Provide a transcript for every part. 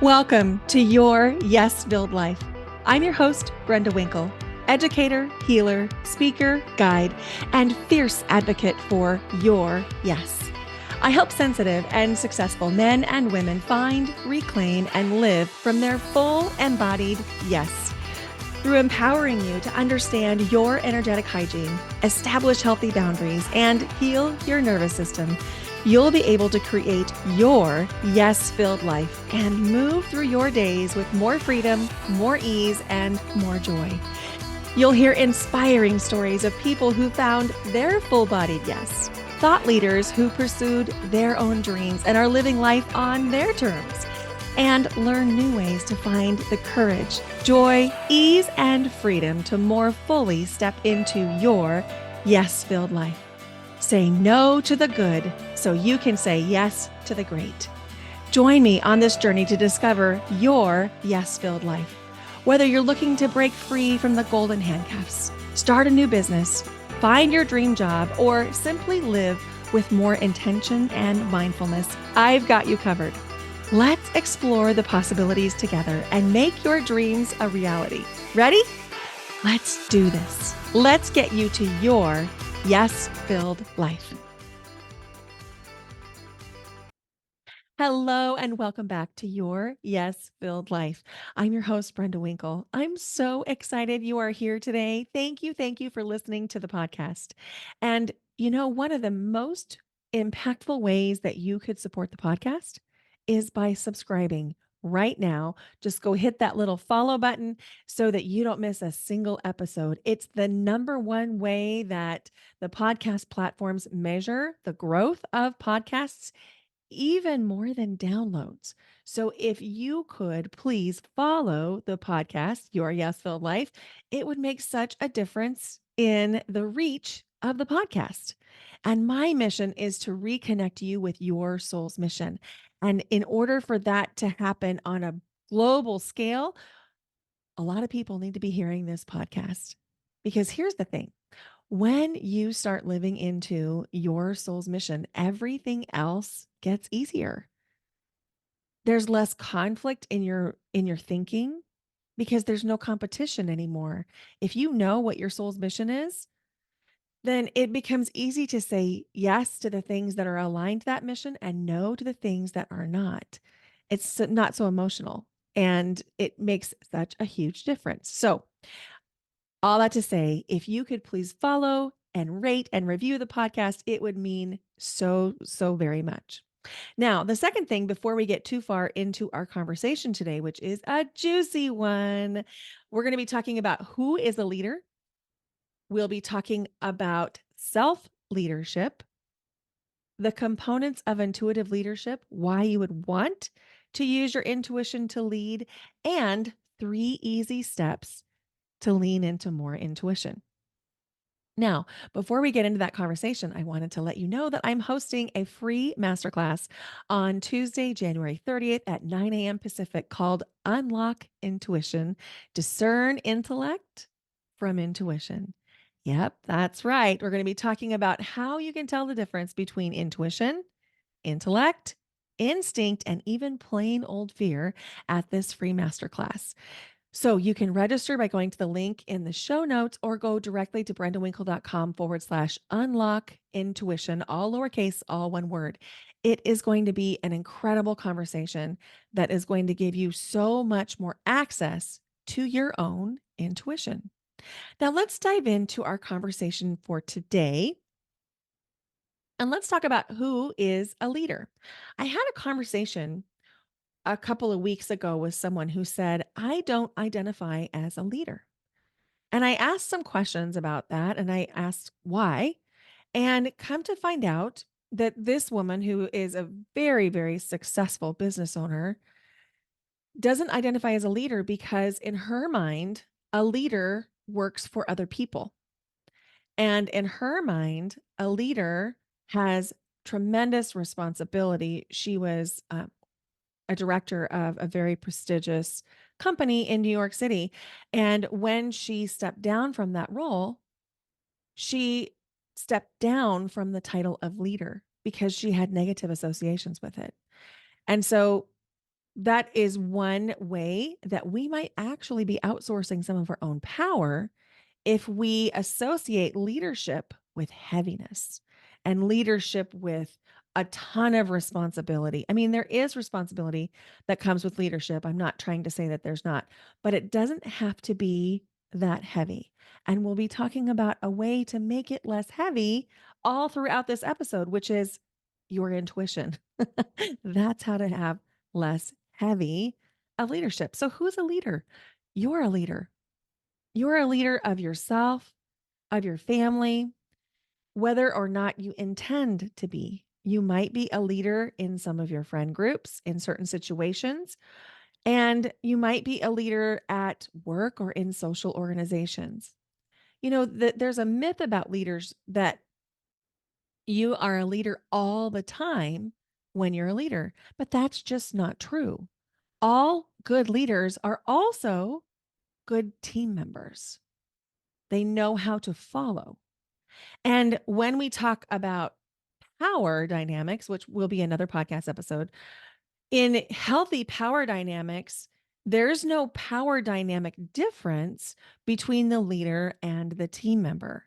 Welcome to Your Yes-Filled Life. I'm your host, Brenda Winkle, educator, healer, speaker, guide, and fierce advocate for your yes. I help sensitive and successful men and women find, reclaim, and live from their full embodied yes. Through empowering you to understand your energetic hygiene, establish healthy boundaries, and heal your nervous system, you'll be able to create your yes-filled life and move through your days with more freedom, more ease, and more joy. You'll hear inspiring stories of people who found their full-bodied yes, thought leaders who pursued their own dreams and are living life on their terms, and learn new ways to find the courage, joy, ease, and freedom to more fully step into your yes-filled life. Say no to the good so you can say yes to the great. Join me on this journey to discover your yes-filled life. Whether you're looking to break free from the golden handcuffs, start a new business, find your dream job, or simply live with more intention and mindfulness, I've got you covered. Let's explore the possibilities together and make your dreams a reality. Ready? Let's do this. Let's get you to your yes-filled life. Hello and welcome back to Your Yes-Filled Life. I'm your host, Brenda Winkle. I'm so excited you are here today. Thank you for listening to the podcast. And one of the most impactful ways that you could support the podcast is by subscribing right now. Just go hit that little follow button so that you don't miss a single episode. It's the number one way that the podcast platforms measure the growth of podcasts even more than downloads. So if you could please follow the podcast, Your Yes Filled Life, it would make such a difference in the reach of the podcast. And my mission is to reconnect you with your soul's mission. And in order for that to happen on a global scale, a lot of people need to be hearing this podcast. Because here's the thing. When you start living into your soul's mission, everything else gets easier. There's less conflict in your thinking because there's no competition anymore. If you know what your soul's mission is, then it becomes easy to say yes to the things that are aligned to that mission and no to the things that are not. Not so emotional, and it makes such a huge difference. So, all that to say, if you could please follow and rate and review the podcast, it would mean so very much. Now, the second thing before we get too far into our conversation today, which is a juicy one, we're going to be talking about who is a leader. We'll be talking about self leadership, the components of intuitive leadership, why you would want to use your intuition to lead, and 3 easy steps to lean into more intuition. Now, before we get into that conversation, I wanted to let you know that I'm hosting a free masterclass on Tuesday, January 30th at 9 a.m. Pacific called Unlock Intuition, Discern Intellect from Intuition. Yep, that's right. We're going to be talking about how you can tell the difference between intuition, intellect, instinct, and even plain old fear at this free masterclass. So you can register by going to the link in the show notes or go directly to brendawinkle.com/unlock intuition, all lowercase, all one word. It is going to be an incredible conversation that is going to give you so much more access to your own intuition. Now, let's dive into our conversation for today. And let's talk about who is a leader. I had a conversation a couple of weeks ago with someone who said, I don't identify as a leader. And I asked some questions about that and I asked why. And come to find out that this woman, who is a very successful business owner, doesn't identify as a leader because, in her mind, a leader works for other people. And in her mind, a leader has tremendous responsibility. She was a director of a very prestigious company in New York City. And when she stepped down from that role, she stepped down from the title of leader because she had negative associations with it. And so that is one way that we might actually be outsourcing some of our own power if we associate leadership with heaviness and leadership with a ton of responsibility. I mean, there is responsibility that comes with leadership. I'm not trying to say that there's not, but it doesn't have to be that heavy. And we'll be talking about a way to make it less heavy all throughout this episode, which is your intuition. That's how to have less heavy of leadership. So, who's a leader? You're a leader. You're a leader of yourself, of your family, whether or not you intend to be. You might be a leader in some of your friend groups in certain situations, and you might be a leader at work or in social organizations. There's a myth about leaders that you are a leader all the time when you're a leader, but that's just not true. All good leaders are also good team members. They know how to follow. And when we talk about power dynamics, which will be another podcast episode, in healthy power dynamics, there's no power dynamic difference between the leader and the team member.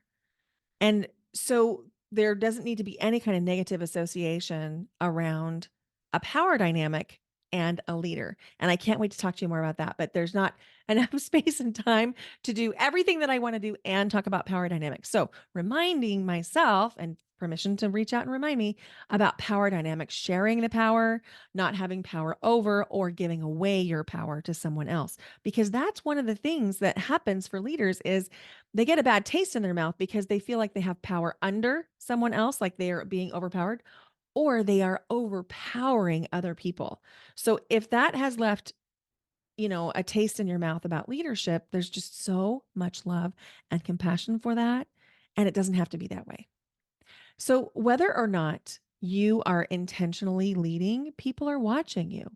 And so there doesn't need to be any kind of negative association around a power dynamic and a leader. And I can't wait to talk to you more about that, but there's not enough space and time to do everything that I want to do and talk about power dynamics. So, reminding myself and permission to reach out and remind me about power dynamics, sharing the power, not having power over or giving away your power to someone else. Because that's one of the things that happens for leaders is they get a bad taste in their mouth because they feel like they have power under someone else, like they are being overpowered, or they are overpowering other people. So if that has left, a taste in your mouth about leadership, there's just so much love and compassion for that. And it doesn't have to be that way. So whether or not you are intentionally leading, people are watching you.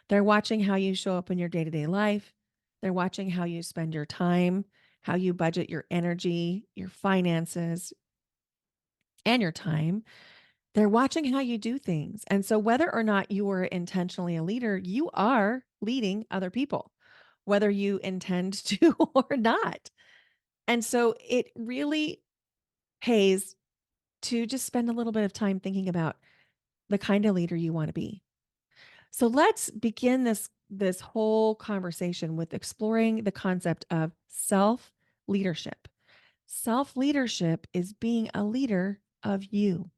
They're watching how you show up in your day to day life. They're watching how you spend your time, how you budget your energy, your finances, and your time. They're watching how you do things. And so, whether or not you are intentionally a leader, you are leading other people, whether you intend to or not. And so, it really pays to just spend a little bit of time thinking about the kind of leader you want to be. So let's begin this whole conversation with exploring the concept of self leadership. Self leadership is being a leader of you.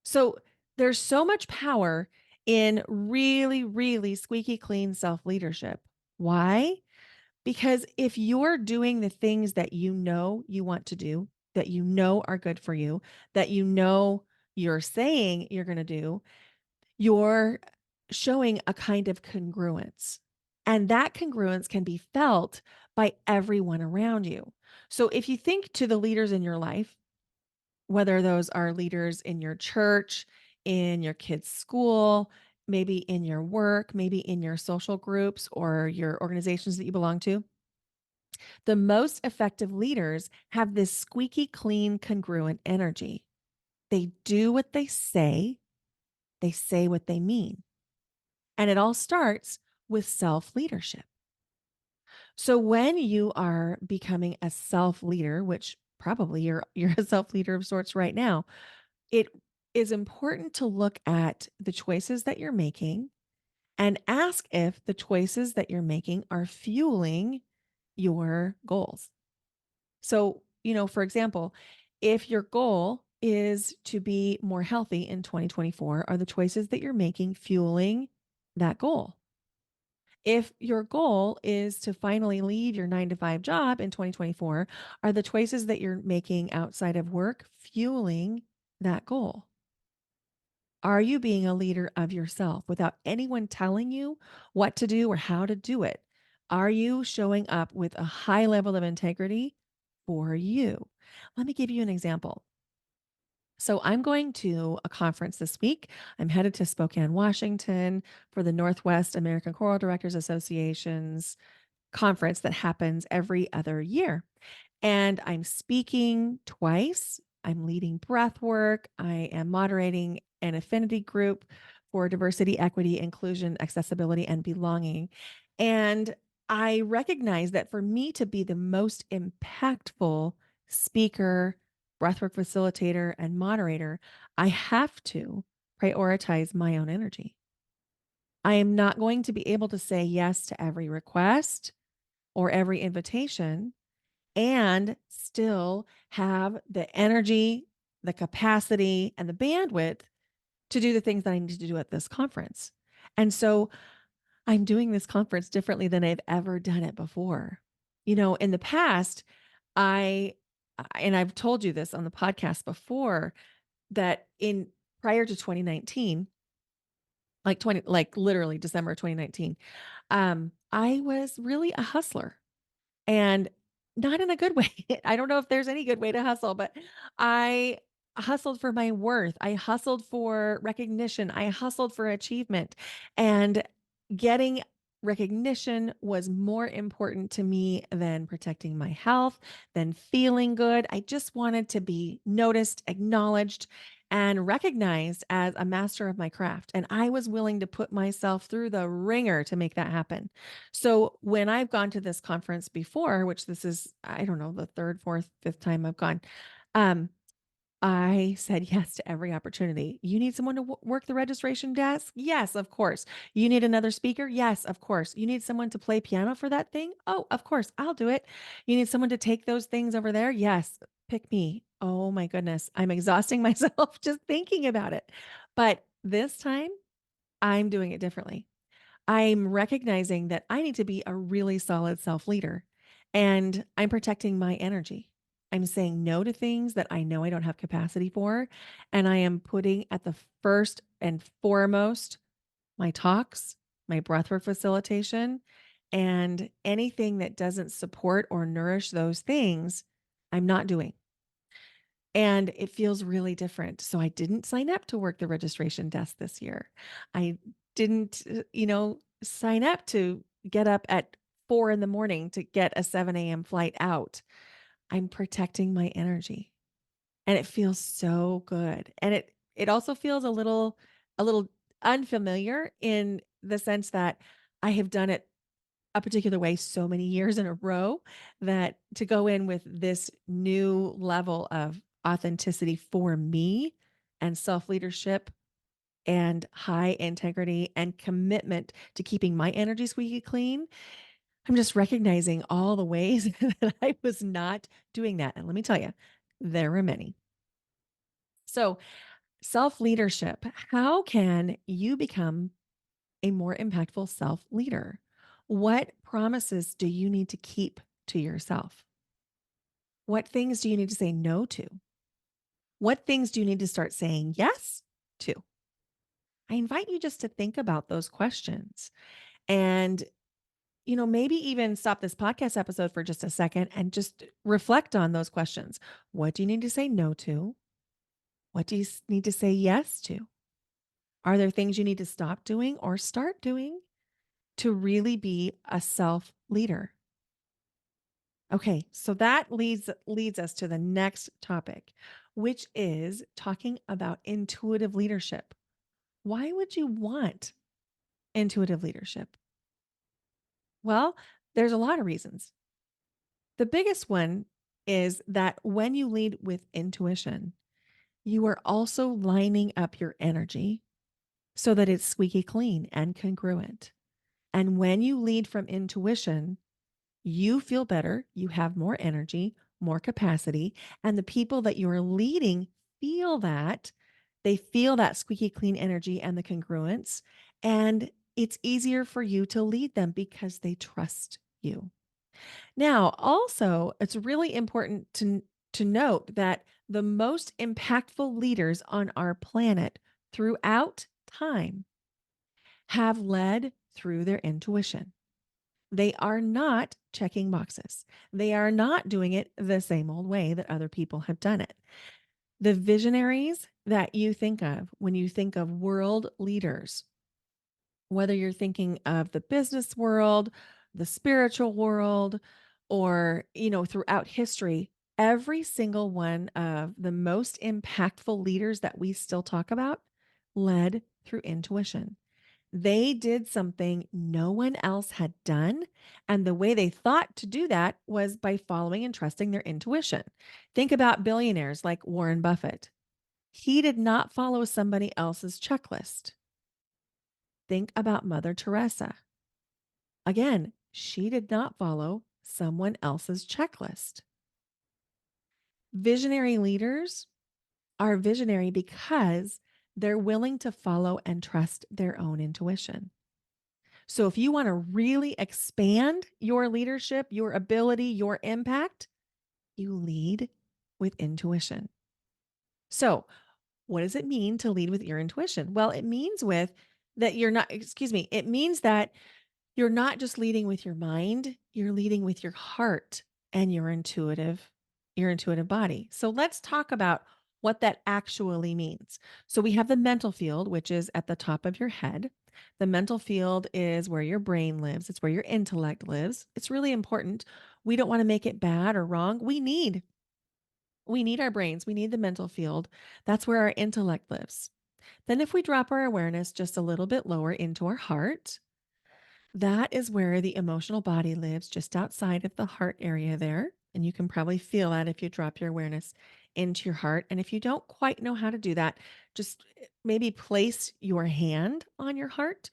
So there's so much power in really, really squeaky clean self leadership. Why? Because if you're doing the things that you know you want to do, that you know are good for you, that you know you're saying you're going to do, you're showing a kind of congruence. And that congruence can be felt by everyone around you. So if you think to the leaders in your life, whether those are leaders in your church, in your kids' school, maybe in your work, maybe in your social groups or your organizations that you belong to, the most effective leaders have this squeaky clean, congruent energy. They do what they say what they mean. And it all starts with self leadership. So when you are becoming a self leader, which probably you're a self leader of sorts right now, it is important to look at the choices that you're making and ask if the choices that you're making are fueling your goals. So, for example, if your goal is to be more healthy in 2024, are the choices that you're making fueling that goal? If your goal is to finally leave your 9 to 5 job in 2024, are the choices that you're making outside of work fueling that goal? Are you being a leader of yourself without anyone telling you what to do or how to do it? Are you showing up with a high level of integrity for you? Let me give you an example. So, I'm going to a conference this week. I'm headed to Spokane, Washington for the Northwest American Choral Directors Association's conference that happens every other year. And I'm speaking twice. I'm leading breath work. I am moderating an affinity group for diversity, equity, inclusion, accessibility, and belonging. And I recognize that for me to be the most impactful speaker, breathwork facilitator, and moderator, I have to prioritize my own energy. I am not going to be able to say yes to every request or every invitation and still have the energy, the capacity, and the bandwidth to do the things that I need to do at this conference. And so I'm doing this conference differently than I've ever done it before. In the past, I and I've told you this on the podcast before that in prior to 2019, like literally December 2019, I was really a hustler. And not in a good way. I don't know if there's any good way to hustle, but I hustled for my worth. I hustled for recognition. I hustled for achievement. And getting recognition was more important to me than protecting my health, than feeling good. I just wanted to be noticed, acknowledged, and recognized as a master of my craft. And I was willing to put myself through the ringer to make that happen. So when I've gone to this conference before, which this is, I don't know, the third, fourth, fifth time I've gone, um, I said yes to every opportunity. You need someone to work the registration desk? Yes, of course. You need another speaker? Yes, of course. You need someone to play piano for that thing? Oh, of course, I'll do it. You need someone to take those things over there? Yes, pick me. Oh my goodness, I'm exhausting myself just thinking about it. But this time, I'm doing it differently. I'm recognizing that I need to be a really solid self leader and I'm protecting my energy. I'm saying no to things that I know I don't have capacity for. And I am putting at the first and foremost my talks, my breathwork facilitation, and anything that doesn't support or nourish those things, I'm not doing. And it feels really different. So I didn't sign up to work the registration desk this year. I didn't, sign up to get up at 4 in the morning to get a 7 a.m. flight out. I'm protecting my energy and it feels so good. And it also feels a little unfamiliar in the sense that I have done it a particular way so many years in a row that to go in with this new level of authenticity for me and self leadership and high integrity and commitment to keeping my energy squeaky clean. I'm just recognizing all the ways that I was not doing that. And let me tell you, there were many. So, self leadership, how can you become a more impactful self leader? What promises do you need to keep to yourself? What things do you need to say no to? What things do you need to start saying yes to? I invite you just to think about those questions and, maybe even stop this podcast episode for just a second and just reflect on those questions. What do you need to say no to? What do you need to say yes to? Are there things you need to stop doing or start doing to really be a self leader? Okay, so that leads us to the next topic, which is talking about intuitive leadership. Why would you want intuitive leadership? Well, there's a lot of reasons. The biggest one is that when you lead with intuition, you are also lining up your energy so that it's squeaky clean and congruent. And when you lead from intuition, you feel better, you have more energy, more capacity, and the people that you're leading feel that. They feel that squeaky clean energy and the congruence, and it's easier for you to lead them because they trust you. Now, also, it's really important to note that the most impactful leaders on our planet throughout time have led through their intuition. They are not checking boxes. They are not doing it the same old way that other people have done it. The visionaries that you think of when you think of world leaders, whether you're thinking of the business world, the spiritual world, or, throughout history, every single one of the most impactful leaders that we still talk about led through intuition. They did something no one else had done. And the way they thought to do that was by following and trusting their intuition. Think about billionaires like Warren Buffett. He did not follow somebody else's checklist. Think about Mother Teresa. Again, she did not follow someone else's checklist. Visionary leaders are visionary because they're willing to follow and trust their own intuition. So, if you want to really expand your leadership, your ability, your impact, you lead with intuition. So, what does it mean to lead with your intuition? Well, it means it means that you're not just leading with your mind, you're leading with your heart and your intuitive body. So let's talk about what that actually means. So we have the mental field, which is at the top of your head. The mental field is where your brain lives, it's where your intellect lives. It's really important. We don't want to make it bad or wrong. We need our brains. We need the mental field. That's where our intellect lives. Then if we drop our awareness just a little bit lower into our heart, that is where the emotional body lives, just outside of the heart area there. And you can probably feel that if you drop your awareness into your heart. And if you don't quite know how to do that, just maybe place your hand on your heart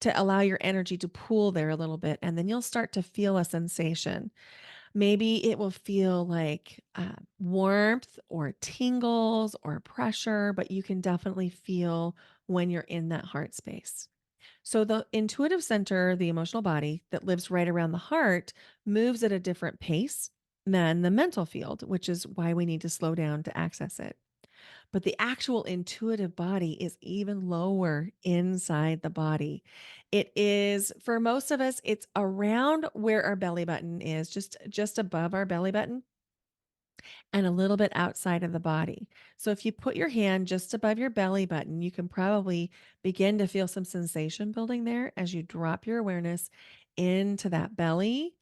to allow your energy to pool there a little bit. And then you'll start to feel a sensation. Maybe it will feel like warmth or tingles or pressure, but you can definitely feel when you're in that heart space. So the intuitive center, the emotional body that lives right around the heart, moves at a different pace than the mental field, which is why we need to slow down to access it. But the actual intuitive body is even lower inside the body. It is, for most of us, it's around where our belly button is, just above our belly button and a little bit outside of the body. So if you put your hand just above your belly button, you can probably begin to feel some sensation building there as you drop your awareness into that belly.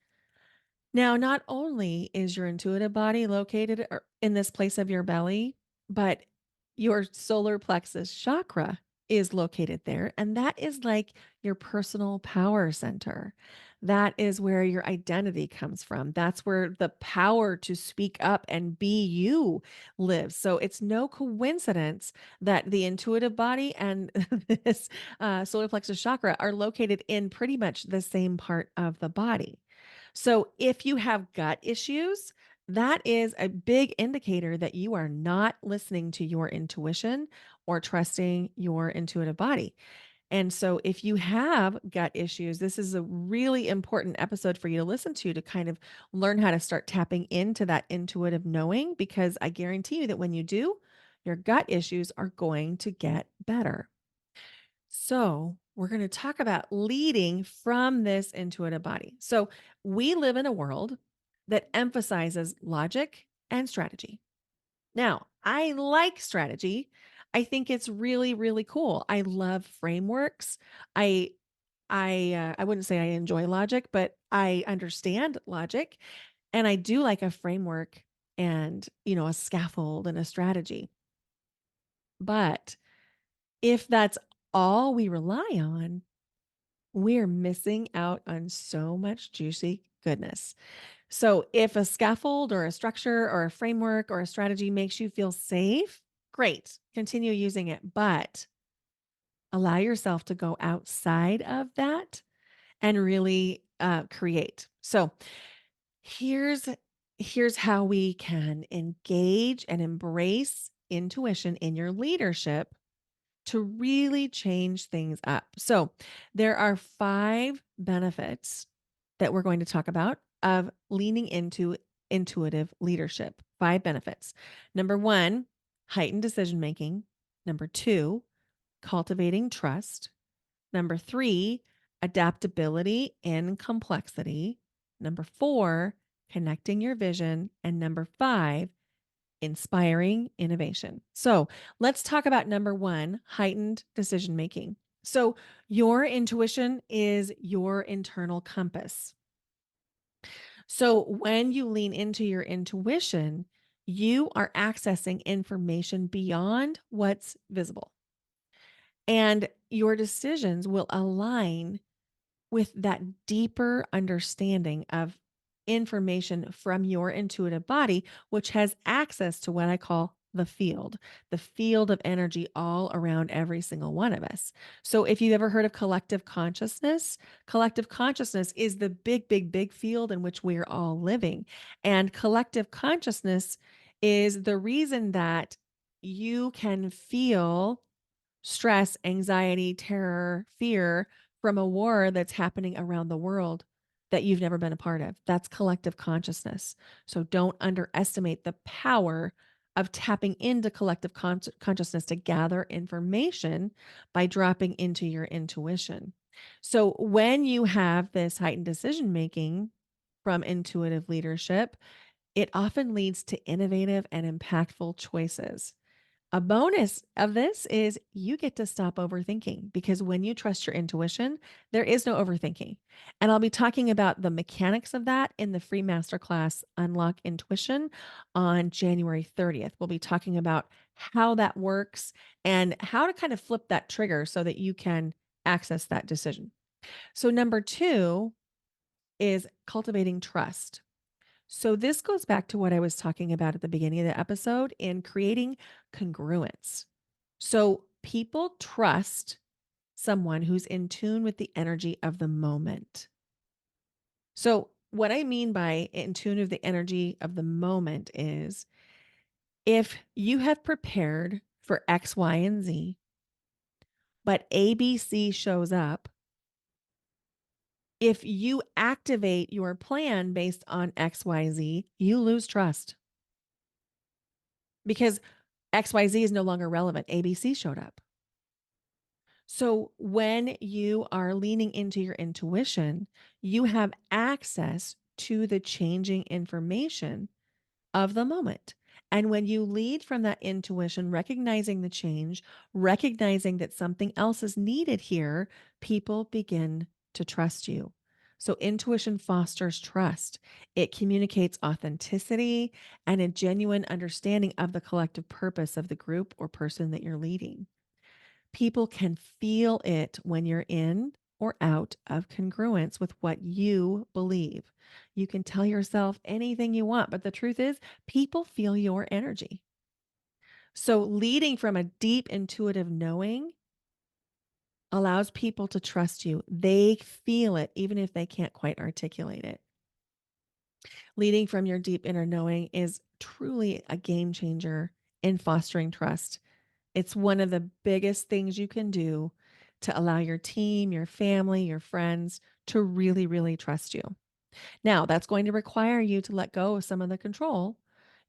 Now, not only is your intuitive body located in this place of your belly, but your solar plexus chakra is located there. And that is like your personal power center. That is where your identity comes from. That's where the power to speak up and be you lives. So it's no coincidence that the intuitive body and this solar plexus chakra are located in pretty much the same part of the body. So if you have gut issues, that is a big indicator that you are not listening to your intuition or trusting your intuitive body. And so, if you have gut issues, this is a really important episode for you to listen to kind of learn how to start tapping into that intuitive knowing, because I guarantee you that when you do, your gut issues are going to get better. So, we're going to talk about leading from this intuitive body. So, we live in a world that emphasizes logic and strategy. Now, I like strategy. I think it's really, really cool. I love frameworks. I I wouldn't say I enjoy logic, but I understand logic, and I do like a framework and, a scaffold and a strategy. But if that's all we rely on, we're missing out on so much juicy goodness. So, if a scaffold or a structure or a framework or a strategy makes you feel safe, great, continue using it. But allow yourself to go outside of that and really create. So, here's here's how we can engage and embrace intuition in your leadership to really change things up. So, there are 5 benefits that we're going to talk about of leaning into intuitive leadership. 5 benefits. Number 1, heightened decision making. Number 2, cultivating trust. Number 3, adaptability in complexity. Number 4, connecting your vision. And number 5, inspiring innovation. So let's talk about number 1, heightened decision making. So your intuition is your internal compass. So when you lean into your intuition, you are accessing information beyond what's visible. And your decisions will align with that deeper understanding of information from your intuitive body, which has access to what I call the field of energy all around every single one of us. So, if you've ever heard of collective consciousness is the big, big, big field in which we're all living. And collective consciousness is the reason that you can feel stress, anxiety, terror, fear from a war that's happening around the world that you've never been a part of. That's collective consciousness. So don't underestimate the power of tapping into collective consciousness to gather information by dropping into your intuition. So when you have this heightened decision making from intuitive leadership, it often leads to innovative and impactful choices. A bonus of this is you get to stop overthinking because when you trust your intuition, there is no overthinking. And I'll be talking about the mechanics of that in the free masterclass Unlock Intuition on January 30th. We'll be talking about how that works and how to kind of flip that trigger so that you can access that decision. So, number two is cultivating trust. So, this goes back to what I was talking about at the beginning of the episode in creating congruence. So, people trust someone who's in tune with the energy of the moment. So, what I mean by in tune with the energy of the moment is if you have prepared for X, Y, and Z, but ABC shows up, if you activate your plan based on XYZ, you lose trust because XYZ is no longer relevant. ABC showed up. So when you are leaning into your intuition, you have access to the changing information of the moment. And when you lead from that intuition, recognizing the change, recognizing that something else is needed here, people begin to trust you. So, intuition fosters trust. It communicates authenticity and a genuine understanding of the collective purpose of the group or person that you're leading. People can feel it when you're in or out of congruence with what you believe. You can tell yourself anything you want, but the truth is, people feel your energy. So, leading from a deep intuitive knowing allows people to trust you. They feel it, even if they can't quite articulate it. Leading from your deep inner knowing is truly a game changer in fostering trust. It's one of the biggest things you can do to allow your team, your family, your friends to really, really trust you. Now, that's going to require you to let go of some of the control.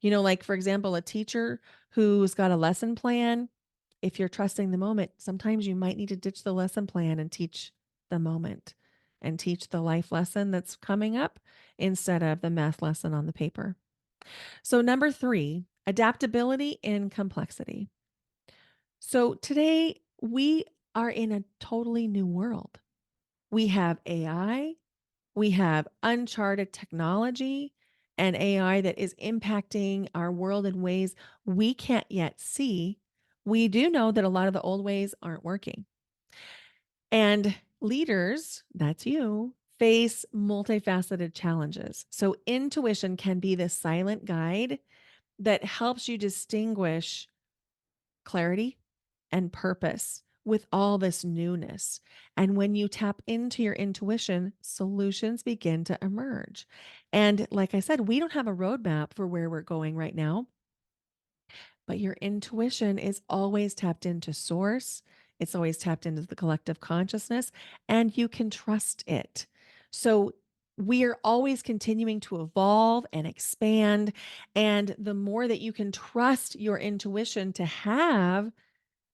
Like for example, a teacher who's got a lesson plan, if you're trusting the moment, sometimes you might need to ditch the lesson plan and teach the moment and teach the life lesson that's coming up instead of the math lesson on the paper. So, number three, adaptability in complexity. So today we are in a totally new world. We have AI, we have uncharted technology, and AI that is impacting our world in ways we can't yet see. We do know that a lot of the old ways aren't working. And leaders, that's you, face multifaceted challenges. So intuition can be the silent guide that helps you distinguish clarity and purpose with all this newness. And when you tap into your intuition, solutions begin to emerge. And like I said, we don't have a roadmap for where we're going right now, but your intuition is always tapped into source. It's always tapped into the collective consciousness, and you can trust it. So we are always continuing to evolve and expand. And the more that you can trust your intuition to have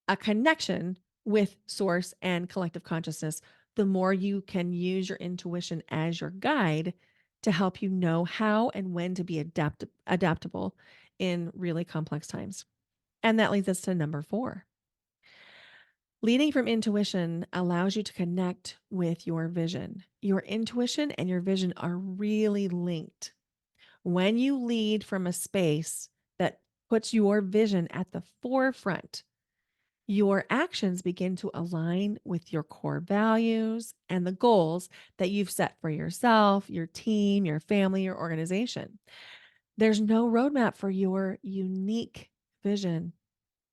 a connection with source and collective consciousness, the more you can use your intuition as your guide to help you know how and when to be adaptable in really complex times. And that leads us to number four. Leading from intuition allows you to connect with your vision. Your intuition and your vision are really linked. When you lead from a space that puts your vision at the forefront, your actions begin to align with your core values and the goals that you've set for yourself, your team, your family, your organization. There's no roadmap for your unique vision.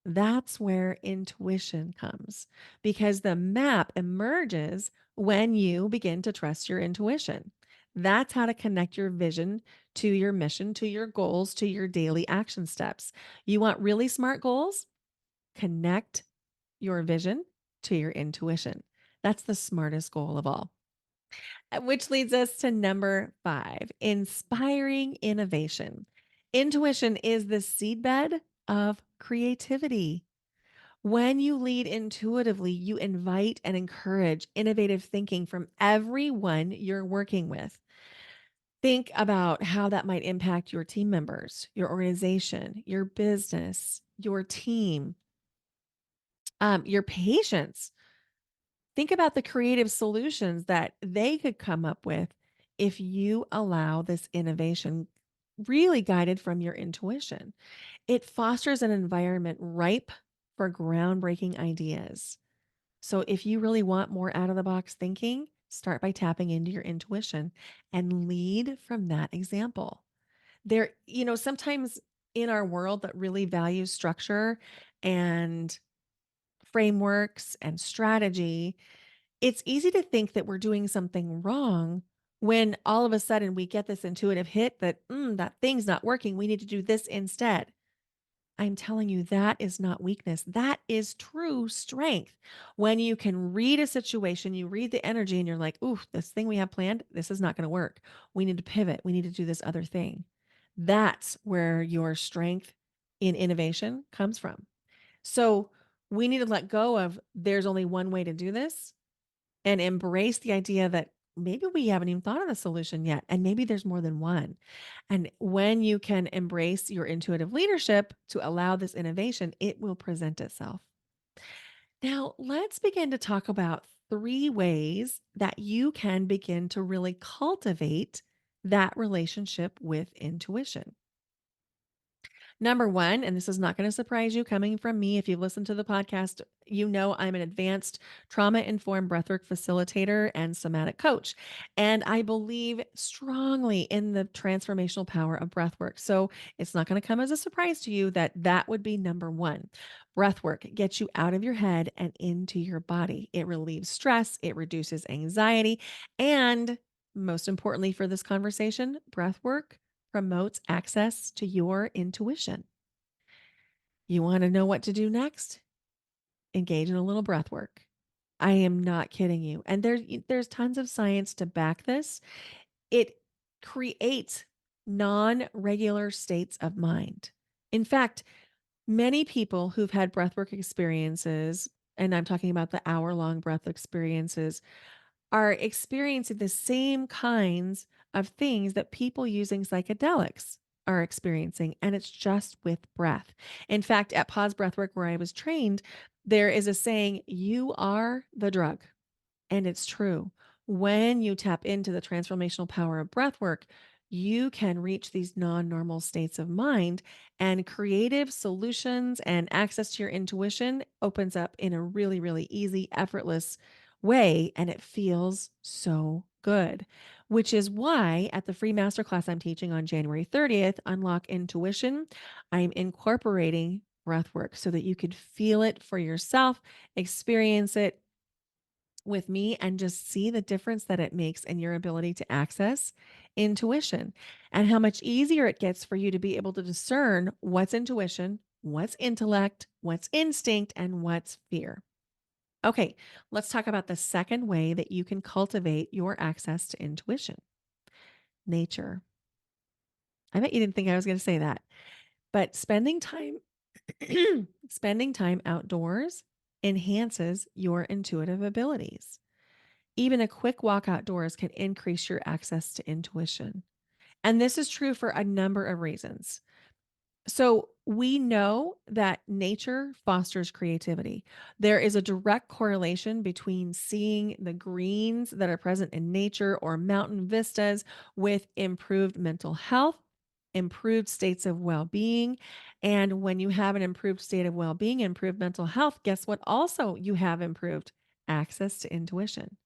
That's where intuition comes because the map emerges when you begin to trust your intuition. That's how to connect your vision to your mission, to your goals, to your daily action steps. You want really smart goals? Connect your vision to your intuition. That's the smartest goal of all. Which leads us to number 5, inspiring innovation. Intuition is the seedbed of creativity. When you lead intuitively, you invite and encourage innovative thinking from everyone you're working with. Think about how that might impact your team members, your organization, your business, your team, your patients. Think about the creative solutions that they could come up with if you allow this innovation really guided from your intuition. It fosters an environment ripe for groundbreaking ideas. So if you really want more out of the box thinking, start by tapping into your intuition and lead from that example. Sometimes in our world that really values structure and frameworks and strategy, it's easy to think that we're doing something wrong when all of a sudden we get this intuitive hit that that thing's not working. We need to do this instead. I'm telling you, that is not weakness. That is true strength. When you can read a situation, you read the energy, and you're like, ooh, this thing we have planned, this is not going to work. We need to pivot. We need to do this other thing. That's where your strength in innovation comes from. So we need to let go of there's only one way to do this and embrace the idea that maybe we haven't even thought of the solution yet. And maybe there's more than one. And when you can embrace your intuitive leadership to allow this innovation, it will present itself. Now, let's begin to talk about 3 ways that you can begin to really cultivate that relationship with intuition. Number 1, and this is not gonna surprise you coming from me, if you've listened to the podcast, you know I'm an advanced trauma-informed breathwork facilitator and somatic coach, and I believe strongly in the transformational power of breathwork, so it's not gonna come as a surprise to you that that would be number 1. Breathwork gets you out of your head and into your body. It relieves stress, it reduces anxiety, and most importantly for this conversation, breathwork promotes access to your intuition. You want to know what to do next? Engage in a little breath work. I am not kidding you. And there's tons of science to back this. It creates non-regular states of mind. In fact, many people who've had breathwork experiences, and I'm talking about the hour-long breath experiences, are experiencing the same kinds of things that people using psychedelics are experiencing, and it's just with breath. In fact, at Pause Breathwork, where I was trained, there is a saying, "You are the drug." And it's true. When you tap into the transformational power of breath work, you can reach these non normal states of mind, and creative solutions and access to your intuition opens up in a really, really easy, effortless way. And it feels so good, which is why at the free masterclass I'm teaching on January 30th, Unlock Intuition, I'm incorporating breath work so that you could feel it for yourself, experience it with me and just see the difference that it makes in your ability to access intuition and how much easier it gets for you to be able to discern what's intuition, what's intellect, what's instinct, and what's fear. Okay, let's talk about the second way that you can cultivate your access to intuition: nature. I bet you didn't think I was going to say that, but spending time spending time outdoors enhances your intuitive abilities. Even a quick walk outdoors can increase your access to intuition. And this is true for a number of reasons. So, we know that nature fosters creativity. There is a direct correlation between seeing the greens that are present in nature or mountain vistas with improved mental health improved states of well being. And when you have an improved state of well being, improved mental health, guess what? Also, you have improved access to intuition.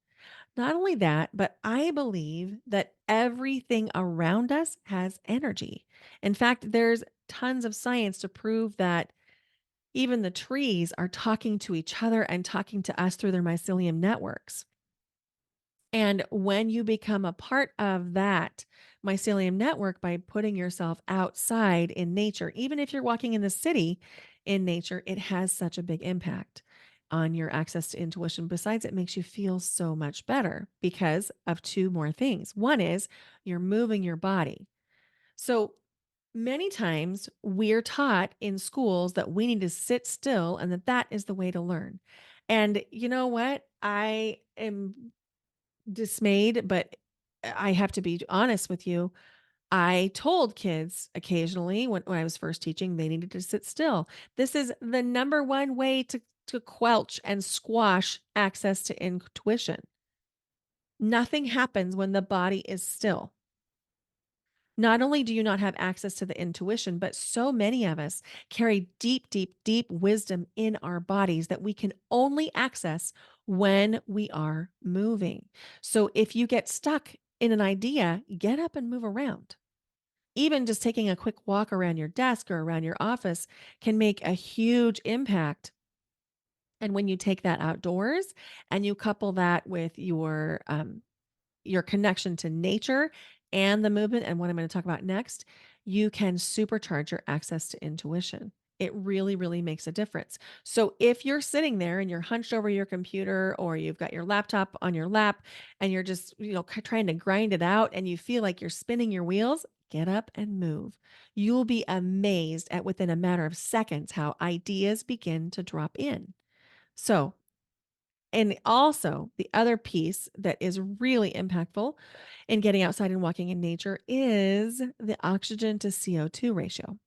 Not only that, but I believe that everything around us has energy. In fact, there's tons of science to prove that even the trees are talking to each other and talking to us through their mycelium networks. And when you become a part of that mycelium network by putting yourself outside in nature, even if you're walking in the city in nature, it has such a big impact on your access to intuition. Besides, it makes you feel so much better because of two more things. One is you're moving your body. So many times we're taught in schools that we need to sit still and that that is the way to learn. And you know what? I am dismayed, but I have to be honest with you. I told kids occasionally when I was first teaching, they needed to sit still. This is the number one way to quelch and squash access to intuition. Nothing happens when the body is still. Not only do you not have access to the intuition, but so many of us carry deep, deep, deep wisdom in our bodies that we can only access when we are moving. So if you get stuck in an idea, get up and move around. Even just taking a quick walk around your desk or around your office can make a huge impact. And when you take that outdoors and you couple that with your connection to nature and the movement and what I'm going to talk about next, you can supercharge your access to intuition. It really, really makes a difference. So if you're sitting there and you're hunched over your computer or you've got your laptop on your lap and you're just, trying to grind it out and you feel like you're spinning your wheels, get up and move. You'll be amazed at within a matter of seconds how ideas begin to drop in. So and also, the other piece that is really impactful in getting outside and walking in nature is the oxygen to CO2 ratio.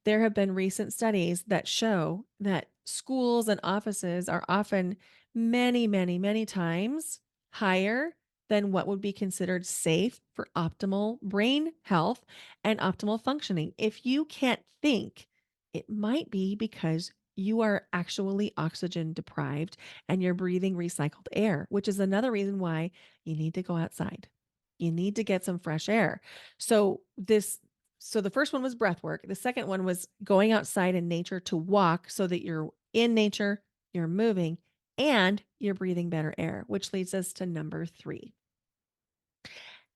There have been recent studies that show that schools and offices are often many, many, many times higher than what would be considered safe for optimal brain health and optimal functioning. If you can't think, it might be because you are actually oxygen deprived and you're breathing recycled air, which is another reason why you need to go outside. You need to get some fresh air. So so the first one was breath work. The second one was going outside in nature to walk so that you're in nature, you're moving, and you're breathing better air, which leads us to number 3,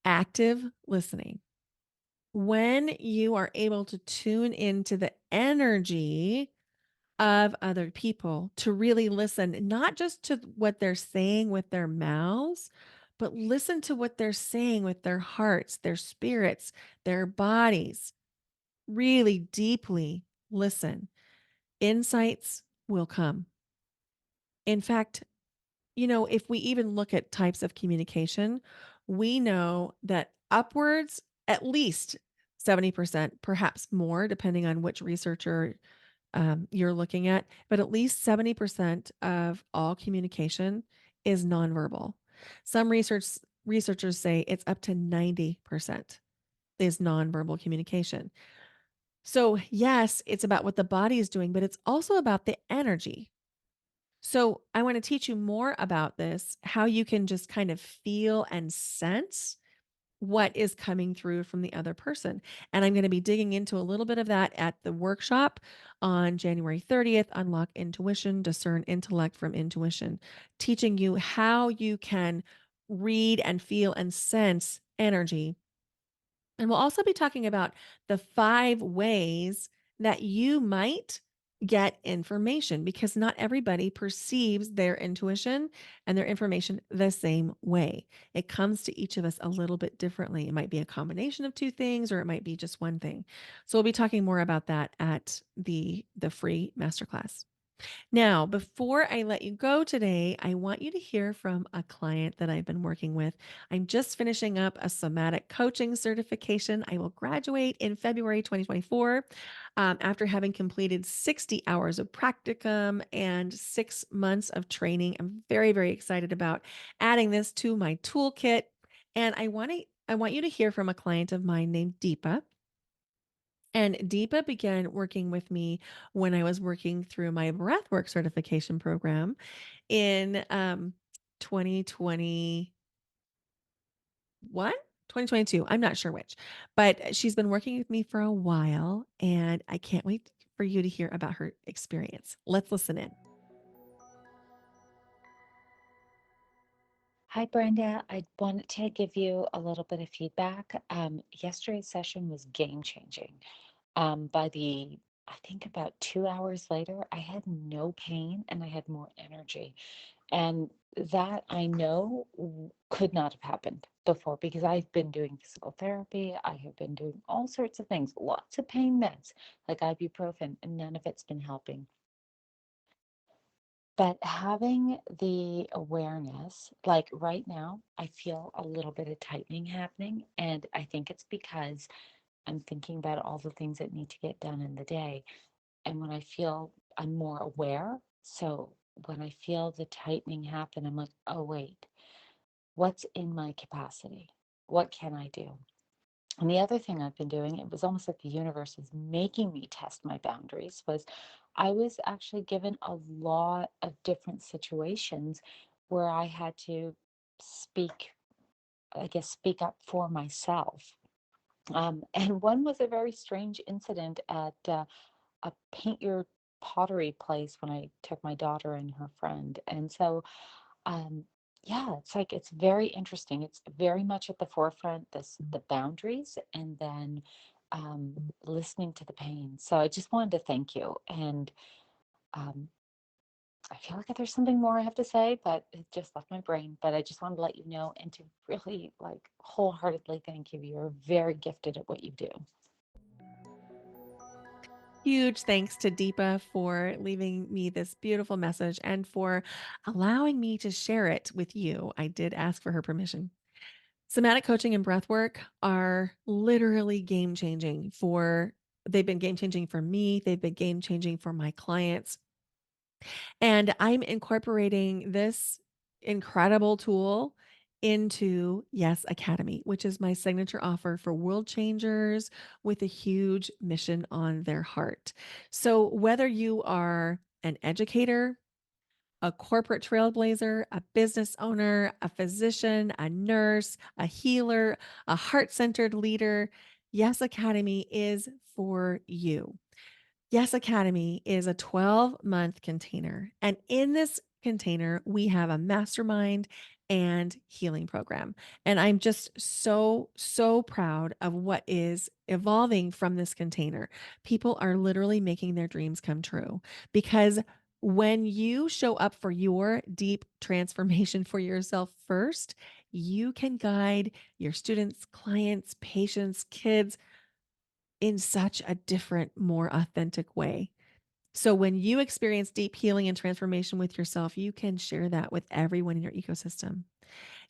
active listening. When you are able to tune into the energy of other people, to really listen, not just to what they're saying with their mouths, but listen to what they're saying with their hearts, their spirits, their bodies. Really deeply listen. Insights will come. In fact, if we even look at types of communication, we know that upwards at least 70%, perhaps more, depending on which researcher you're looking at, but at least 70% of all communication is nonverbal. Some researchers say it's up to 90% is nonverbal communication. So, yes, it's about what the body is doing, but it's also about the energy. So, I want to teach you more about this, how you can just kind of feel and sense what is coming through from the other person. And I'm going to be digging into a little bit of that at the workshop on January 30th. Unlock intuition, discern intellect from intuition, teaching you how you can read and feel and sense energy. And we'll also be talking about the 5 ways that you might get information because not everybody perceives their intuition and their information the same way. It comes to each of us a little bit differently. It might be a combination of two things or it might be just one thing. So we'll be talking more about that at the free masterclass. Now, before I let you go today, I want you to hear from a client that I've been working with. I'm just finishing up a somatic coaching certification. I will graduate in February 2024 after having completed 60 hours of practicum and 6 months of training. I'm very, very excited about adding this to my toolkit. And I want you to hear from a client of mine named Deepa. And Deepa began working with me when I was working through my breathwork certification program in 2021, 2022. I'm not sure which, but she's been working with me for a while, and I can't wait for you to hear about her experience. Let's listen in. Hi, Brenda. I wanted to give you a little bit of feedback. Yesterday's session was game changing. I think about 2 hours later, I had no pain and I had more energy. And that I know could not have happened before because I've been doing physical therapy. I have been doing all sorts of things, lots of pain meds like ibuprofen, and none of it's been helping. But having the awareness, like right now, I feel a little bit of tightening happening. And I think it's because I'm thinking about all the things that need to get done in the day. And when I feel I'm more aware, so when I feel the tightening happen, I'm like, oh, wait, what's in my capacity? What can I do? And the other thing I've been doing, it was almost like the universe is making me test my boundaries, was I was actually given a lot of different situations where I had to speak, I guess, speak up for myself. And one was a very strange incident at a paint your pottery place when I took my daughter and her friend. And so um, yeah, it's like it's very interesting. It's very much at the forefront, the boundaries, and then listening to the pain. So I just wanted to thank you. And um, I feel like there's something more I have to say, but it just left my brain. But I just wanted to let you know and to really like wholeheartedly thank you. You're very gifted at what you do. Huge thanks to Deepa for leaving me this beautiful message and for allowing me to share it with you. I did ask for her permission. Somatic coaching and breath work are literally game changing for they've been game changing for me, they've been game changing for my clients. And I'm incorporating this incredible tool into Yes Academy, which is my signature offer for world changers with a huge mission on their heart. So, whether you are an educator, a corporate trailblazer, a business owner, a physician, a nurse, a healer, a heart centered leader, Yes Academy is for you. Yes Academy is a 12-month container. And in this container, we have a mastermind and healing program. And I'm just so proud of what is evolving from this container. People are literally making their dreams come true because when you show up for your deep transformation for yourself first, you can guide your students, clients, patients, kids in such a different, more authentic way. So when you experience deep healing and transformation with yourself, you can share that with everyone in your ecosystem.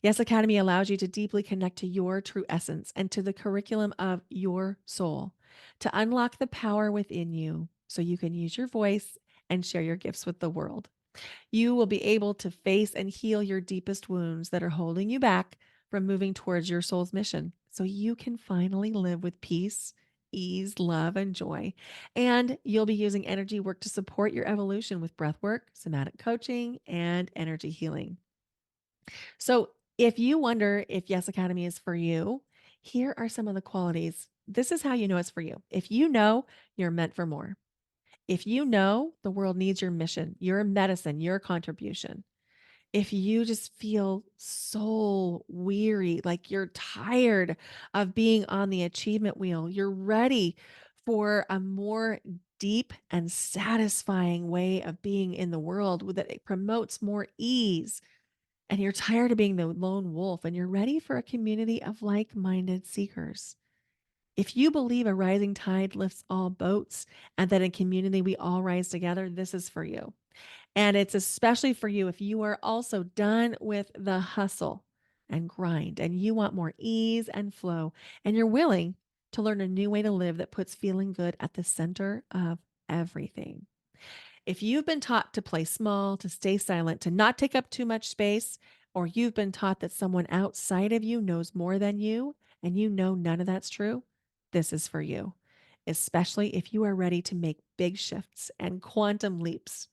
Yes Academy allows you to deeply connect to your true essence and to the curriculum of your soul to unlock the power within you so you can use your voice and share your gifts with the world. You will be able to face and heal your deepest wounds that are holding you back from moving towards your soul's mission so you can finally live with peace, ease, love, and joy. And you'll be using energy work to support your evolution with breath work, somatic coaching, and energy healing. So, if you wonder if Yes Academy is for you, here are some of the qualities. This is how you know it's for you. If you know you're meant for more, if you know the world needs your mission, your medicine, your contribution, if you just feel soul weary, like you're tired of being on the achievement wheel, you're ready for a more deep and satisfying way of being in the world that it promotes more ease, and you're tired of being the lone wolf and you're ready for a community of like minded seekers. If you believe a rising tide lifts all boats and that in community we all rise together, this is for you. And it's especially for you if you are also done with the hustle and grind and you want more ease and flow and you're willing to learn a new way to live that puts feeling good at the center of everything. If you've been taught to play small, to stay silent, to not take up too much space, or you've been taught that someone outside of you knows more than you and you know none of that's true, this is for you. especially if you are ready to make big shifts and quantum leaps.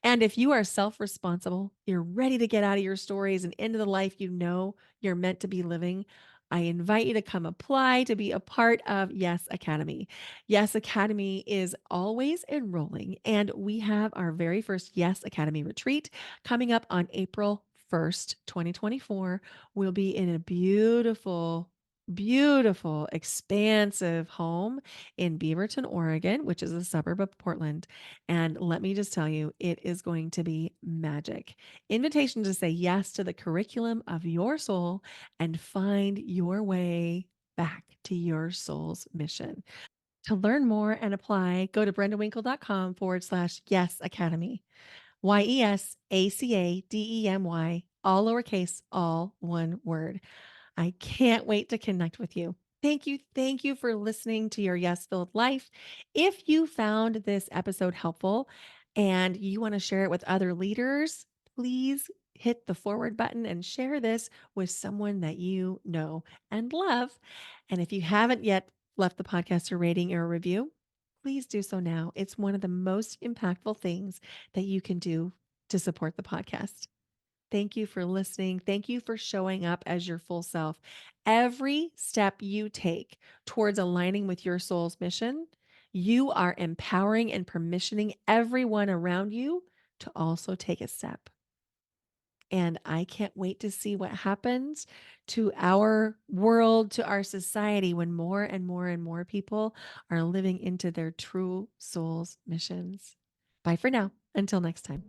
And if you are self responsible, you're ready to get out of your stories and into the life you know you're meant to be living, I invite you to come apply to be a part of Yes Academy. Yes Academy is always enrolling, and we have our very first Yes Academy retreat coming up on April 1st, 2024. We'll be in a beautiful, beautiful, expansive home in Beaverton, Oregon, which is a suburb of Portland. And let me just tell you, it is going to be magic. Invitation to say yes to the curriculum of your soul and find your way back to your soul's mission. To learn more and apply, go to brendawinkle.com/, yes academy. YESACADEMY, all lowercase, all one word. I can't wait to connect with you. Thank you. Thank you for listening to your Yes Filled Life. If you found this episode helpful and you want to share it with other leaders, please hit the forward button and share this with someone that you know and love. And if you haven't yet left the podcast a rating or a review, please do so now. It's one of the most impactful things that you can do to support the podcast. Thank you for listening. Thank you for showing up as your full self. Every step you take towards aligning with your soul's mission, you are empowering and permissioning everyone around you to also take a step. And I can't wait to see what happens to our world, to our society when more and more and more people are living into their true soul's missions. Bye for now. Until next time.